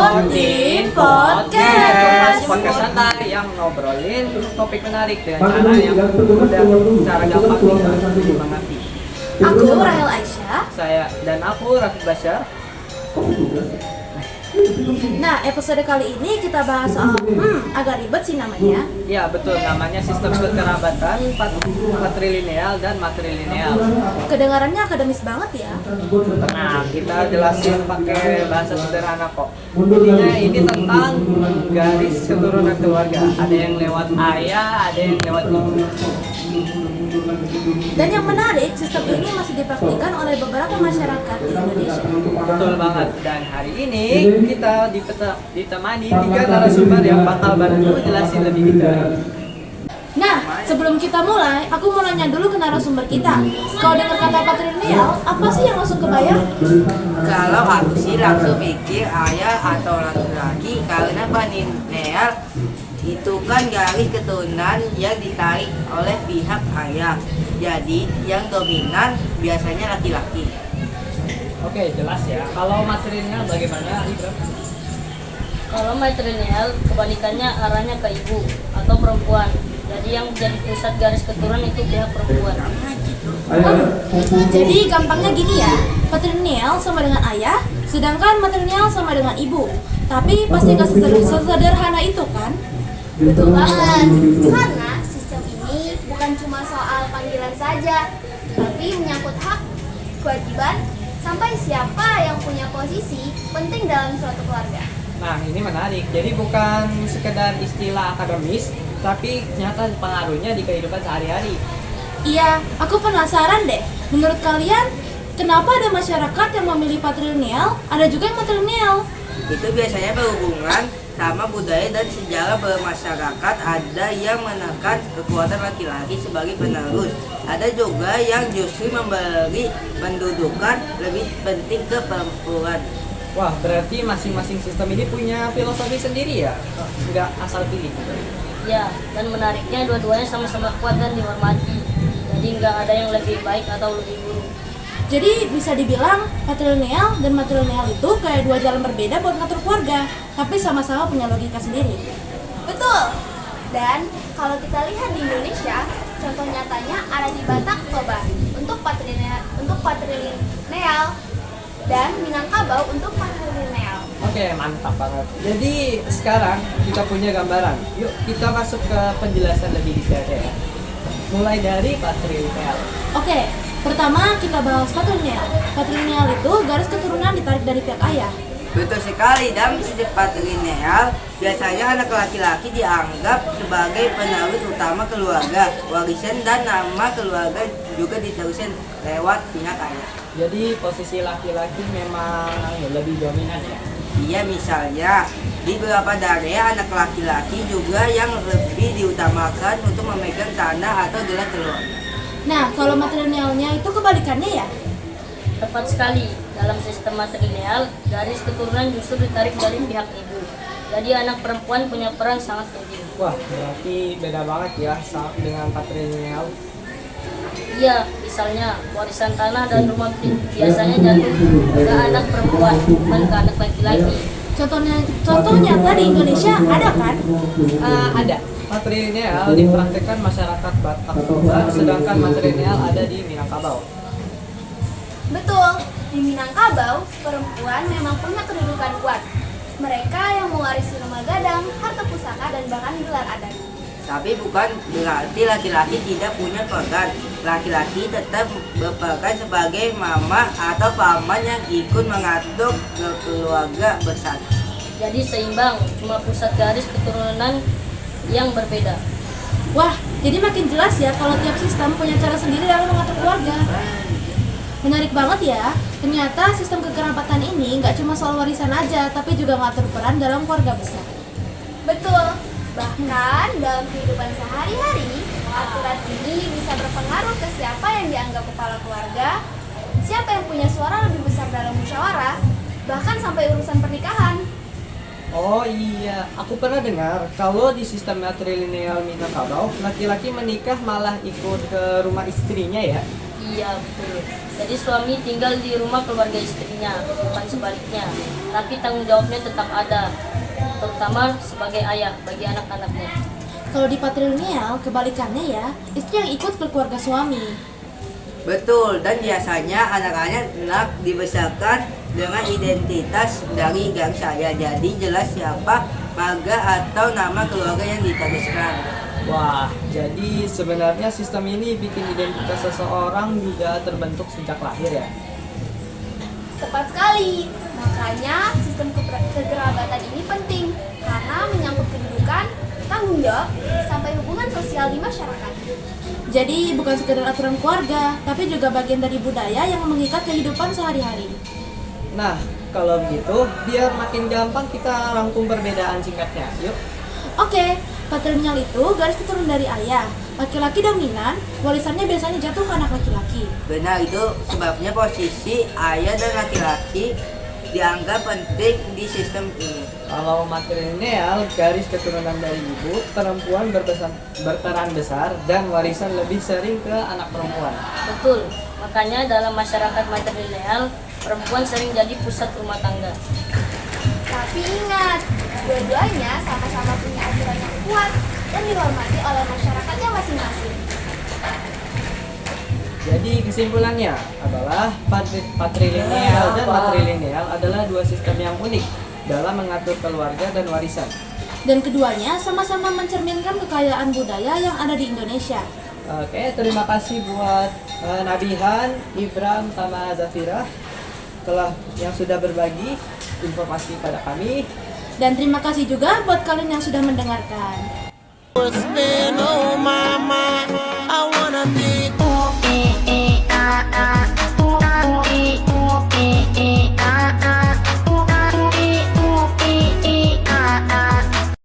Kontin Podcast. Podcast santai yang ngobrolin topik menarik dengan cara yang mudah, cara gampang dimengerti. Aku Rahel Aisyah. Dan aku Rafiq Basyar. Nah, episode kali ini kita bahas soal agak ribet sih namanya. Ya betul, namanya sistem kekerabatan patrilineal dan matrilineal. Kedengarannya akademis banget ya. Nah, kita jelasin pakai bahasa sederhana kok. Intinya ini tentang garis keturunan keluarga. Ada yang lewat ayah, ada yang lewat ibu. Dan yang menarik, sistem ini masih dipraktikkan oleh beberapa masyarakat di Indonesia. Betul banget. Dan hari ini kita ditemani 3 narasumber yang bakal bantu jelasin lebih detail. Nah, sebelum kita mulai, aku mau nanya dulu ke narasumber kita. Kalau dengar kata patrilineal, apa sih yang langsung kebayang? Kalau aku sih langsung pikir ayah atau laki-laki, karena patrilineal itu kan garis keturunan yang ditarik oleh pihak ayah. Jadi yang dominan biasanya laki-laki. Oke, jelas ya. Kalau matrilineal bagaimana, Ibra? Kalau matrilineal kebalikannya arahnya ke ibu atau perempuan. Jadi yang jadi pusat garis keturunan itu pihak perempuan. Jadi gampangnya gini ya, patrilineal sama dengan ayah, sedangkan matrilineal sama dengan ibu. Tapi pasti gak sesederhana itu kan? Betul banget, karena sistem ini bukan cuma soal panggilan saja, tapi menyangkut hak, kewajiban, sampai siapa yang punya posisi penting dalam suatu keluarga. Nah, ini menarik. Jadi bukan sekedar istilah akademis, tapi nyata pengaruhnya di kehidupan sehari-hari. Iya, aku penasaran deh. Menurut kalian, kenapa ada masyarakat yang memilih patrilineal, ada juga yang matrilineal? Itu biasanya berhubungan sama budaya dan sejarah bermasyarakat. Ada yang menekan kekuatan laki-laki sebagai penerus. Ada juga yang justru memberi pendudukan lebih penting ke perempuan. Wah, berarti masing-masing sistem ini punya filosofi sendiri ya? Nggak asal pilih. Ya, dan menariknya dua-duanya sama-sama kuat dan dihormati. Jadi nggak ada yang lebih baik atau lebih buruk. Jadi bisa dibilang patrilineal dan matrilineal itu kayak dua jalan berbeda buat ngatur keluarga, tapi sama-sama punya logika sendiri. Betul. Dan kalau kita lihat di Indonesia, contoh nyatanya ada di Batak, Toba untuk patrilineal dan Minangkabau untuk matrilineal. Oke, mantap banget. Jadi sekarang kita punya gambaran. Yuk kita masuk ke penjelasan lebih detail ya. Mulai dari patrilineal. Oke, pertama kita bahas patrilineal. Patrilineal itu garis keturunan ditarik dari pihak ayah. Betul sekali, dalam sistem patrilineal biasanya anak laki-laki dianggap sebagai penerus utama keluarga. Warisan dan nama keluarga juga diteruskan lewat pihak ayah. Jadi posisi laki-laki memang lebih dominan ya. Iya, misalnya di beberapa daerah anak laki-laki juga yang lebih diutamakan untuk memegang tanah atau gelar keluarga. Nah, kalau matrilinealnya itu kebalikannya ya? Tepat sekali, dalam sistem matrilineal, garis keturunan justru ditarik dari pihak ibu. Jadi anak perempuan punya peran sangat penting. Wah, berarti beda banget ya dengan patrilineal. Iya, misalnya warisan tanah dan rumah biasanya jatuh ke anak perempuan, bukan ke anak laki-laki. Contohnya di Indonesia ada kan? Ada. Patrilineal dipraktikkan masyarakat Batak Toba, sedangkan matrilineal ada di Minangkabau. Betul, di Minangkabau, perempuan memang punya kedudukan kuat. Mereka yang mewarisi rumah gadang, harta pusaka, dan bahkan gelar adat. Tapi bukan berarti laki-laki tidak punya peran. Laki-laki tetap berperan sebagai mama atau paman yang ikut mengatur keluarga besar. Jadi seimbang, cuma pusat garis keturunan yang berbeda. Wah, jadi makin jelas ya kalau tiap sistem punya cara sendiri dalam mengatur keluarga. Menarik banget ya, ternyata sistem kekerabatan ini nggak cuma soal warisan aja, tapi juga ngatur peran dalam keluarga besar. Betul, bahkan dalam kehidupan sehari-hari, aturan ini bisa berpengaruh ke siapa yang dianggap kepala keluarga, siapa yang punya suara lebih besar dalam musyawarah, bahkan sampai urusan pernikahan. Oh iya, aku pernah dengar kalau di sistem matrilineal Minangkabau, laki-laki menikah malah ikut ke rumah istrinya ya. Iya, betul. Jadi suami tinggal di rumah keluarga istrinya, bukan sebaliknya. Tapi tanggung jawabnya tetap ada, terutama sebagai ayah bagi anak-anaknya. Kalau di patrilineal, kebalikannya ya, istri yang ikut ke keluarga suami. Betul, dan biasanya anak-anak dibesarkan dengan identitas dari gang saya. Jadi jelas siapa marga atau nama keluarga yang ditegaskan. Wah, jadi sebenarnya sistem ini bikin identitas seseorang juga terbentuk sejak lahir ya? Tepat sekali. Makanya sistem kekerabatan ini penting karena menyangkut kedudukan, tanggung jawab, sampai hubungan sosial di masyarakat. Jadi bukan sekedar aturan keluarga, tapi juga bagian dari budaya yang mengikat kehidupan sehari-hari. Nah, kalau begitu, biar makin gampang kita rangkum perbedaan singkatnya. Yuk. Oke, patrilineal itu garis keturunan dari ayah. Laki-laki dominan, warisannya biasanya jatuh ke anak laki-laki. Benar, itu sebabnya posisi ayah dan laki-laki dianggap penting di sistem ini. Kalau matrilineal, garis keturunan dari ibu, perempuan berperan besar dan warisan lebih sering ke anak perempuan. Betul, makanya dalam masyarakat matrilineal, perempuan sering jadi pusat rumah tangga. Tapi ingat, dua-duanya sama-sama punya aturan yang kuat dan dihormati oleh masyarakatnya masing-masing. Jadi kesimpulannya adalah patrilineal dan matrilineal adalah dua sistem yang unik dalam mengatur keluarga dan warisan. Dan keduanya sama-sama mencerminkan kekayaan budaya yang ada di Indonesia. Oke, terima kasih buat Nabihan, Ibram, sama Zafira yang sudah berbagi informasi pada kami. Dan terima kasih juga buat kalian yang sudah mendengarkan.